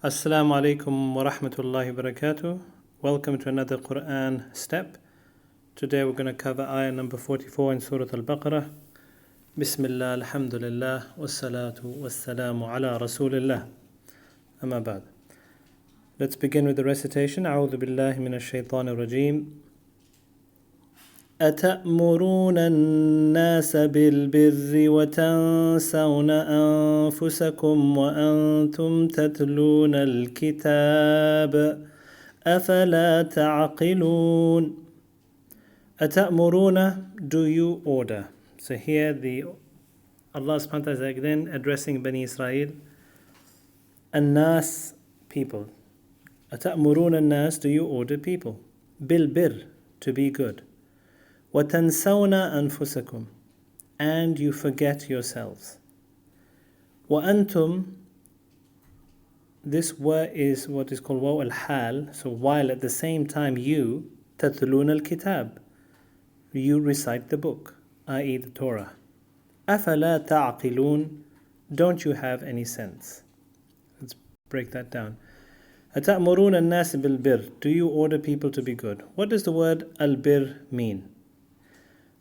Assalamu alaikum wa rahmatullahi wa barakatuh. Welcome to another Quran step. Today we're going to cover ayah number 44 in Surah Al Baqarah. Bismillah, alhamdulillah, wassalatu wassalamu ala rasulillah. Amma ba'd. Let's begin with the recitation. A'udhu billahi minash shaitanir rajeem. أتأمرون الناس بالبر وتنسون أنفسكم وأنتم تتلون الكتاب أفلا تعقلون. أتأمرون, do you order? So here Allah subhanahu wa ta'ala is again addressing Bani Israel. الناس, people. أتأمرون الناس, do you order people? بالبر, to be good. وَتَنْسَوْنَ أَنفُسَكُمْ, and you forget yourselves. وَأَنْتُمْ, this word is what is called waw al-hal, so while at the same time you, تَتْلُونَ الْكِتَابِ, you recite the book, i.e. the Torah. أَفَلَا تَعْقِلُونَ, don't you have any sense? Let's break that down. أَتَأْمُرُونَ النَّاسِ بِالْبِرِّ, do you order people to be good? What does the word al-bir mean?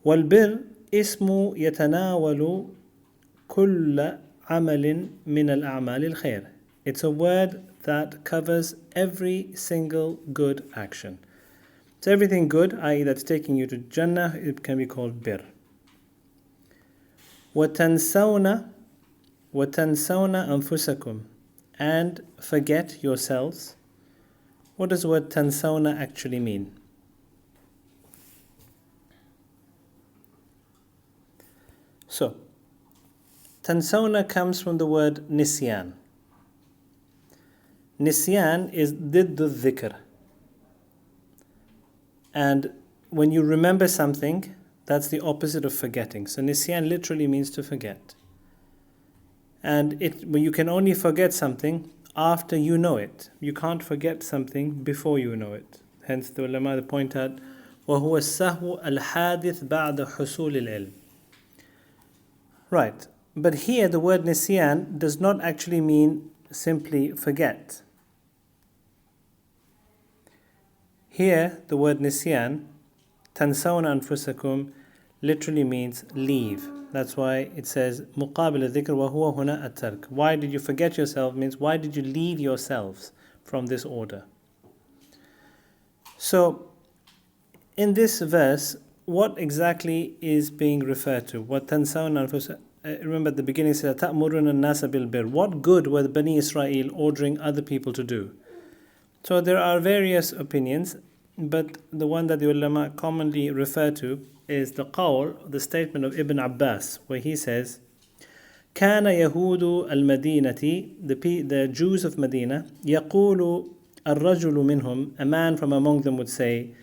والبر اسم يتناول كل عمل من الأعمال الخير. It's a word that covers every single good action. So everything good, i.e. that's taking you to Jannah, it can be called bir. وَتَنْسَوْنَ أَنفُسَكُمْ, and forget yourselves. What does the word تَنْسَوْنَ actually mean? So, tansawna comes from the word nisyan. Nisyan is diddu dhikr. And when you remember something, that's the opposite of forgetting. So nisyan literally means to forget. And when you can only forget something after you know it. You can't forget something before you know it. Hence the ulama point out, وَهُوَ السَّهْوُ الْحَادِث بَعْدَ حُصُولِ الْعِلْمِ. Right, but here the word nisyan does not actually mean simply forget. Here the word nisyan, tansawna anfusakum, literally means leave. That's why it says muqabil al-dhikr wa huwa huna at-tark. Why did you forget yourself means why did you leave yourselves from this order? So in this verse, what exactly is being referred to? What tansawna anfusakum? Remember at the beginning it says ta'muruna an-nasa bil bir. What good were the Bani Israel ordering other people to do? So there are various opinions, but the one that the ulama commonly refer to is the qawl, the statement of Ibn Abbas, where he says, كان يهود المدينة, the Jews of Medina, يقول الرجل منهم, a man from among them would say,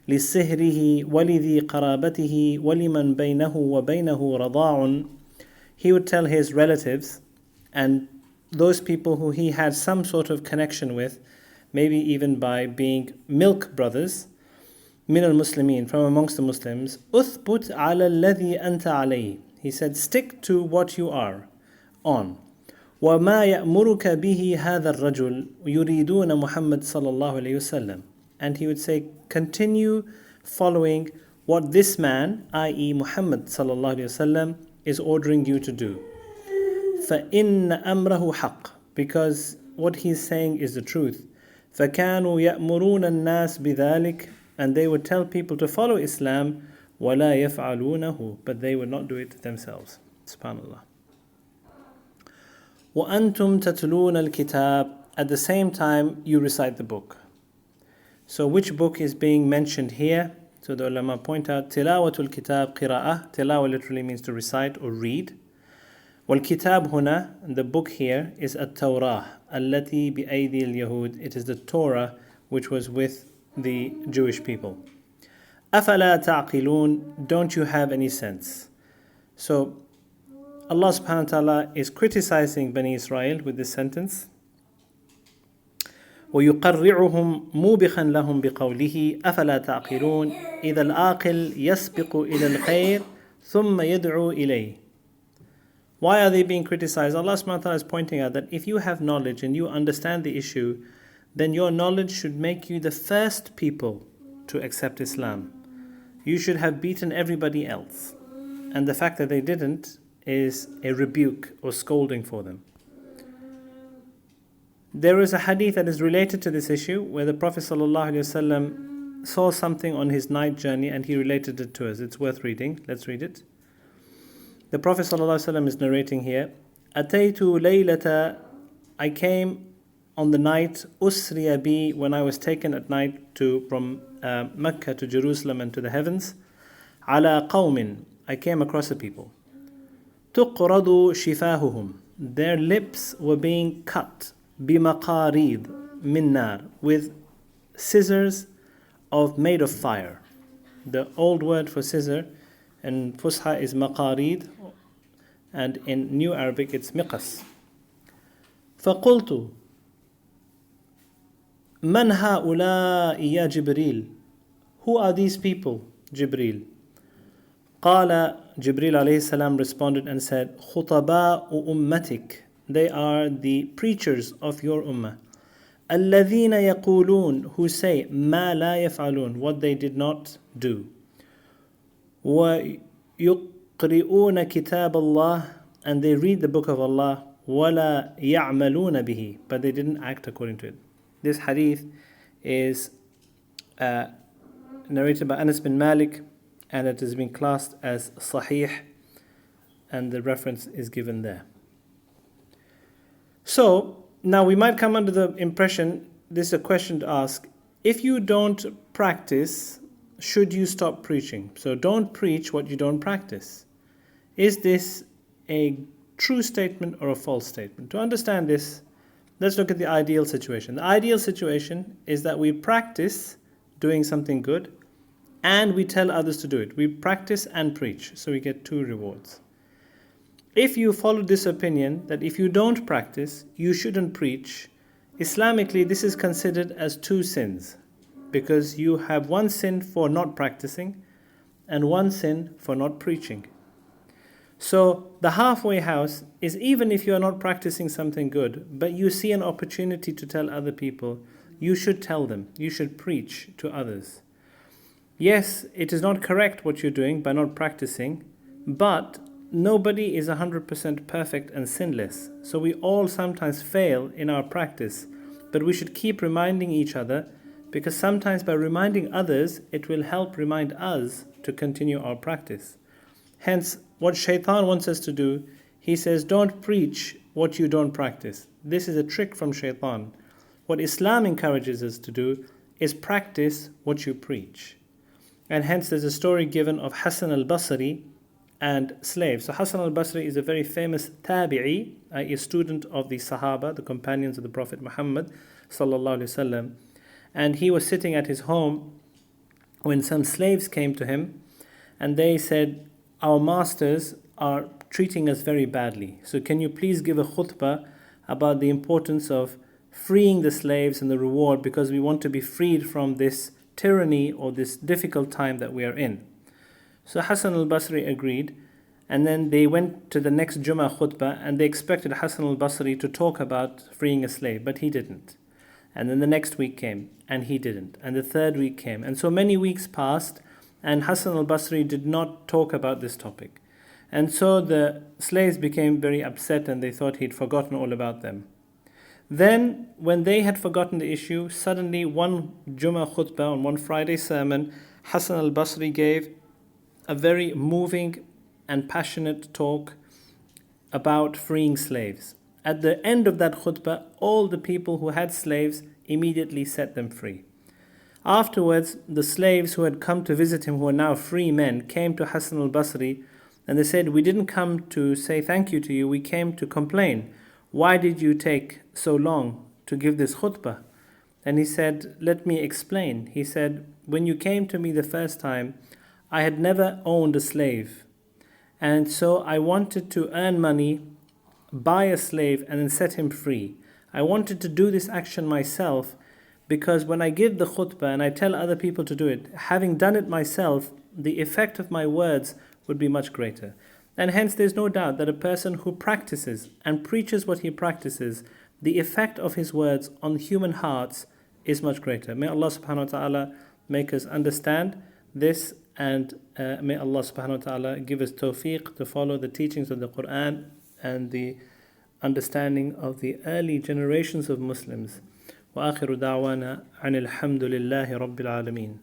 لسهره ولذي قرابته ولمن بينه وبينه رضاع. He would tell his relatives and those people who he had some sort of connection with, maybe even by being milk brothers, من المسلمين, from amongst the Muslims, أثبت على الذي أنت عليه. He said, stick to what you are on. وما يأمرك به هذا الرجل يريدون محمد صلى الله عليه وسلم. And he would say, continue following what this man, i.e. Muhammad sallallahu alayhi wasallam, is ordering you to do. فَإِنَّ أَمْرَهُ حَقٌّ, because what he's saying is the truth. فَكَانُوا يَأْمُرُونَ النَّاسِ بِذَلِكَ, and they would tell people to follow Islam, وَلَا يَفْعَلُونَهُ, but they would not do it themselves. SubhanAllah. وَأَنْتُمْ تَتْلُونَ الْكِتَابِ, at the same time you recite the book. So which book is being mentioned here? So the ulama point out, tilawatul kitab qira'ah. Tilawa literally means to recite or read. Wal kitab huna, the book here is at-Tawrah, allati bi aydi al-Yahud. It is the Torah which was with the Jewish people. Afala ta'qilun, don't you have any sense? So Allah subhanahu wa ta'ala is criticizing Bani Israel with this sentence. ويقرعهم موبخا لهم بقوله أفلا تعقلون إذا العاقل يسبق إلى الخير ثم يدعو إليه. Why are they being criticized? Allah subhanahu wa ta'ala is pointing out that if you have knowledge and you understand the issue, then your knowledge should make you the first people to accept Islam. You should have beaten everybody else. And the fact that they didn't is a rebuke or scolding for them. There is a hadith that is related to this issue where the Prophet ﷺ saw something on his night journey and he related it to us. It's worth reading. Let's read it. The Prophet ﷺ is narrating here, Ataytu laylata, I came on the night, usriya bi, when I was taken at night from Mecca to Jerusalem and to the heavens, ala qawmin, I came across a people. Tuqradu shifahuhum, their lips were being cut, bimaqarid, min nar, with scissors made of fire. The old word for scissor in Fusha is maqarid, and in New Arabic it's miqas. فَقُلْتُ مَنْ هَؤُلَاءِ يَا جِبْرِيلُ, who are these people, Jibreel? قال, Jibreel alayhi salam responded and said, خُطَبَاءُ أُمَّتِكَ, they are the preachers of your ummah. الَّذِينَ يَقُولُونَ, who say, مَا لَا يَفْعَلُونَ, what they did not do. وَيُقْرِئُونَ كِتَابَ اللَّهِ, and they read the book of Allah. وَلَا يَعْمَلُونَ بِهِ, but they didn't act according to it. This hadith is narrated by Anas bin Malik, and it has been classed as sahih, and the reference is given there. So, now we might come under the impression, this is a question to ask, if you don't practice, should you stop preaching? So don't preach what you don't practice. Is this a true statement or a false statement? To understand this, let's look at the ideal situation. The ideal situation is that we practice doing something good and we tell others to do it. We practice and preach, so we get 2 rewards. If you follow this opinion that if you don't practice, you shouldn't preach, Islamically this is considered as 2 sins, because you have 1 sin for not practicing and 1 sin for not preaching. So the halfway house is, even if you are not practicing something good, but you see an opportunity to tell other people, you should tell them, you should preach to others. Yes, it is not correct what you're doing by not practicing, but nobody is 100% perfect and sinless. So we all sometimes fail in our practice, but we should keep reminding each other, because sometimes by reminding others, it will help remind us to continue our practice. Hence, what Shaitan wants us to do, he says, don't preach what you don't practice. This is a trick from Shaitan. What Islam encourages us to do is practice what you preach. And hence there's a story given of Hassan al-Basri and slaves. So Hassan al-Basri is a very famous tabi'i, a student of the Sahaba, the companions of the Prophet Muhammad sallallahu alaihi wasallam. And he was sitting at his home when some slaves came to him and they said, our masters are treating us very badly. So can you please give a khutbah about the importance of freeing the slaves and the reward, because we want to be freed from this tyranny or this difficult time that we are in. So Hassan al-Basri agreed, and then they went to the next Jummah khutbah and they expected Hassan al-Basri to talk about freeing a slave, but he didn't. And then the next week came and he didn't, and the third week came, and so many weeks passed and Hassan al-Basri did not talk about this topic. And so the slaves became very upset and they thought he'd forgotten all about them. Then when they had forgotten the issue, suddenly one Jummah khutbah, on one Friday sermon, Hassan al-Basri gave a very moving and passionate talk about freeing slaves. At the end of that khutbah, all the people who had slaves immediately set them free. Afterwards, the slaves who had come to visit him, who are now free men, came to Hassan al-Basri and they said, we didn't come to say thank you to you, we came to complain. Why did you take so long to give this khutbah? And he said, let me explain. He said, when you came to me the first time, I had never owned a slave. And so I wanted to earn money, buy a slave, and then set him free. I wanted to do this action myself, because when I give the khutbah and I tell other people to do it, having done it myself, the effect of my words would be much greater. And hence there's no doubt that a person who practices and preaches what he practices, the effect of his words on human hearts is much greater. May Allah subhanahu wa ta'ala make us understand this, and may Allah subhanahu wa ta'ala give us tawfiq to follow the teachings of the Quran and the understanding of the early generations of Muslims. وآخر دعوانا عن الحمد لله رب العالمين.